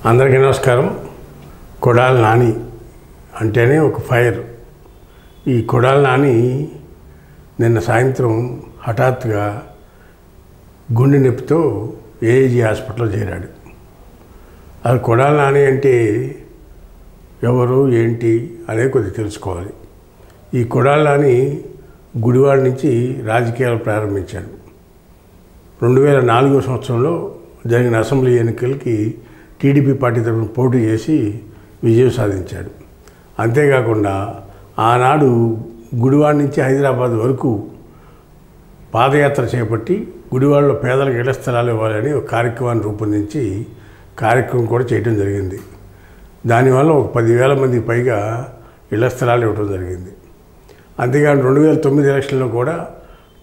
అందరికీ నమస్కారం. కొడాలి నాని అంటేనే ఒక ఫైర్. ఈ కొడాలి నాని నిన్న సాయంత్రం హఠాత్తుగా గుండె నొప్పితో ఏఏజీ హాస్పిటల్లో చేరాడు. అది కొడాలి నాని అంటే ఎవరు ఏంటి అనేది కొద్దిగా తెలుసుకోవాలి. ఈ కొడాలి నాని గుడివాడ నుంచి రాజకీయాలు ప్రారంభించాడు. 2004 సంవత్సరంలో జరిగిన అసెంబ్లీ ఎన్నికలకి టీడీపీ పార్టీ తరఫున పోటీ చేసి విజయం సాధించాడు. అంతేకాకుండా ఆనాడు గుడివాడ నుంచి హైదరాబాద్ వరకు పాదయాత్ర చేపట్టి గుడివాడలో పేదలకు ఇళ్ల స్థలాలు ఇవ్వాలని ఒక కార్యక్రమాన్ని రూపొందించి కార్యక్రమం కూడా చేయడం జరిగింది. దానివల్ల ఒక 10,000 మందికి పైగా ఇళ్ల స్థలాలు ఇవ్వడం జరిగింది. అంతేకాని 2009 ఎలక్షన్లో కూడా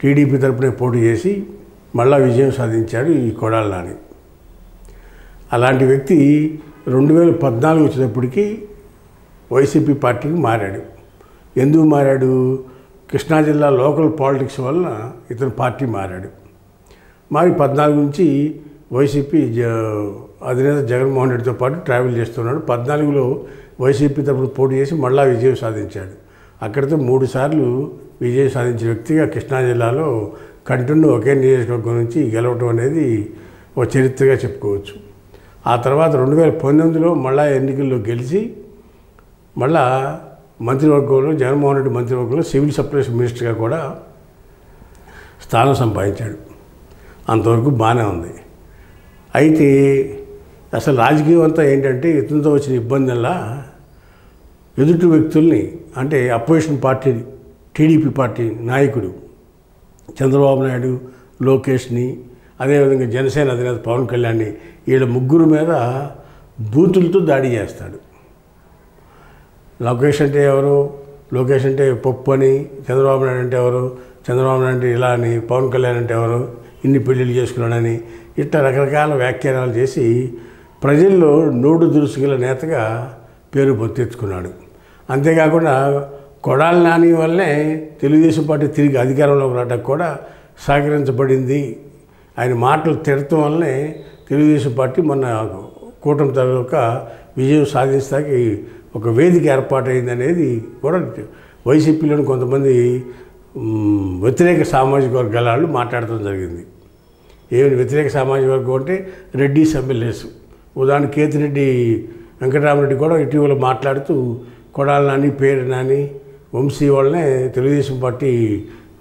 టీడీపీ తరఫునే పోటీ చేసి మళ్ళా విజయం సాధించాడు ఈ కొడాలి నాని. అలాంటి వ్యక్తి 2014 వచ్చేటప్పటికి వైసీపీ పార్టీకి మారాడు. ఎందుకు మారాడు? కృష్ణా జిల్లా లోకల్ పాలిటిక్స్ వల్ల ఇతను పార్టీ మారాడు. మరి 14 నుంచి వైసీపీ అధినేత జగన్మోహన్ రెడ్డితో పాటు ట్రావెల్ చేస్తున్నాడు. 14లో వైసీపీ తరఫున పోటీ చేసి మళ్ళా విజయం సాధించాడు. అక్కడితో 3 సార్లు విజయం సాధించిన వ్యక్తిగా కృష్ణా జిల్లాలో కంటిన్యూ ఒకే నియోజకవర్గం నుంచి గెలవడం అనేది ఒక చరిత్రగా చెప్పుకోవచ్చు. ఆ తర్వాత 2019లో మళ్ళా ఎన్నికల్లో గెలిచి మళ్ళా మంత్రివర్గంలో జగన్మోహన్ రెడ్డి మంత్రివర్గంలో సివిల్ సప్లైస్ మినిస్టర్గా కూడా స్థానం సంపాదించాడు. అంతవరకు బాగానే ఉంది. అయితే అసలు రాజకీయం అంతా ఏంటంటే ఇతనితో వచ్చిన ఇబ్బంది వల్ల ఎదుటి వ్యక్తుల్ని అంటే అపోజిషన్ పార్టీ టీడీపీ పార్టీ నాయకుడు చంద్రబాబు నాయుడు, లోకేష్ని, అదేవిధంగా జనసేన అధినేత పవన్ కళ్యాణ్ని వీళ్ళ ముగ్గురు మీద బూతులతో దాడి చేస్తాడు. లోకేష్ అంటే ఎవరు? లోకేష్ అంటే పప్పు అని, చంద్రబాబు నాయుడు అంటే ఎవరు? చంద్రబాబు నాయుడు అంటే ఇలా అని, పవన్ కళ్యాణ్ అంటే ఎవరు? ఇన్ని పెళ్ళిళ్ళు చేసుకున్నాడని ఇట్లా రకరకాల వ్యాఖ్యానాలు చేసి ప్రజల్లో నోటు దురుసుగల నేతగా పేరు తెచ్చుకున్నాడు. అంతేకాకుండా కొడాలి నాని వల్లే తెలుగుదేశం పార్టీ తిరిగి అధికారంలోకి రావడానికి కూడా సహకరించబడింది. ఆయన మాటలు తిడటం వల్లనే తెలుగుదేశం పార్టీ మొన్న కూటమి తర్వాత విజయం సాధించడానికి ఒక వేదిక ఏర్పాటైంది అనేది కూడా వైసీపీలోని కొంతమంది వ్యతిరేక సామాజిక వర్గాల వాళ్ళు మాట్లాడటం జరిగింది. ఏమైనా వ్యతిరేక సామాజిక వర్గం అంటే రెడ్డిస్ ఎమ్మెల్యేస్, ఉదాహరణ కేతిరెడ్డి వెంకటరామరెడ్డి కూడా ఇటీవల మాట్లాడుతూ కొడాలి నాని, పేరు నాని, వంశీ వాళ్ళనే తెలుగుదేశం పార్టీ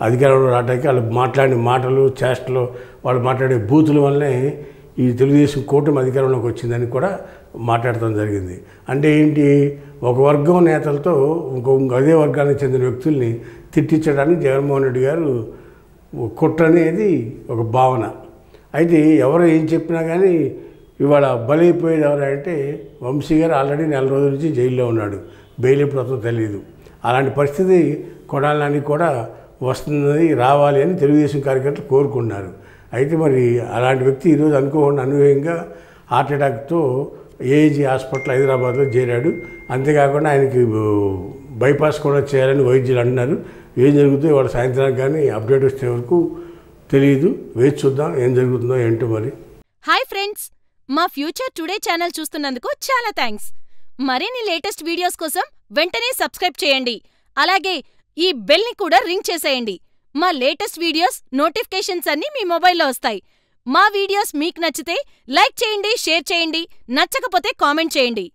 అధికారంలో రావడానికి వాళ్ళు మాట్లాడిన మాటలు, చేష్టలు, వాళ్ళు మాట్లాడే బూతుల వల్లనే ఈ తెలుగుదేశం కూటమి అధికారంలోకి వచ్చిందని కూడా మాట్లాడటం జరిగింది. అంటే ఏంటి? ఒక వర్గం నేతలతో అదే వర్గానికి చెందిన వ్యక్తుల్ని తిట్టించడానికి జగన్మోహన్ రెడ్డి గారు కుట్ర అనేది ఒక భావన. అయితే ఎవరు ఏం చెప్పినా కానీ ఇవాళ బలైపోయేది ఎవరంటే వంశీ గారు ఆల్రెడీ 4 రోజుల నుంచి జైల్లో ఉన్నాడు. బెయిల్ ఎప్పుడు వస్తుందో తెలియదు. అలాంటి పరిస్థితి కొడాలి నాని కూడా వస్తుంది, రావాలి అని తెలుగుదేశం కార్యకర్తలు కోరుకున్నారు. అయితే మరి అలాంటి వ్యక్తి ఈరోజు అనుకోకుండా అనూహ్యంగా హార్ట్ అటాక్తో ఏఏజీ హాస్పిటల్ హైదరాబాద్లో చేరాడు. అంతేకాకుండా ఆయనకి బైపాస్ కూడా చేయాలని వైద్యులు అంటున్నారు. ఏం జరుగుతుందో ఇవాళ సాయంత్రానికి కానీ అప్డేట్ వచ్చే వరకు తెలియదు. వేచి చూద్దాం ఏం జరుగుతుందో ఏంటో మరి. హాయ్ ఫ్రెండ్స్, మా ఫ్యూచర్ టుడే ఛానల్ చూస్తున్నందుకు చాలా థ్యాంక్స్. మరిన్ని లేటెస్ట్ వీడియోస్ కోసం వెంటనే సబ్స్క్రైబ్ చేయండి. అలాగే ఈ బెల్ ని కూడా రింగ్ చేసేయండి. మా లేటెస్ట్ వీడియోస్ నోటిఫికేషన్స్ అన్నీ మీ మొబైల్లో వస్తాయి. మా వీడియోస్ మీకు నచ్చితే లైక్ చేయండి, షేర్ చేయండి, నచ్చకపోతే కామెంట్ చేయండి.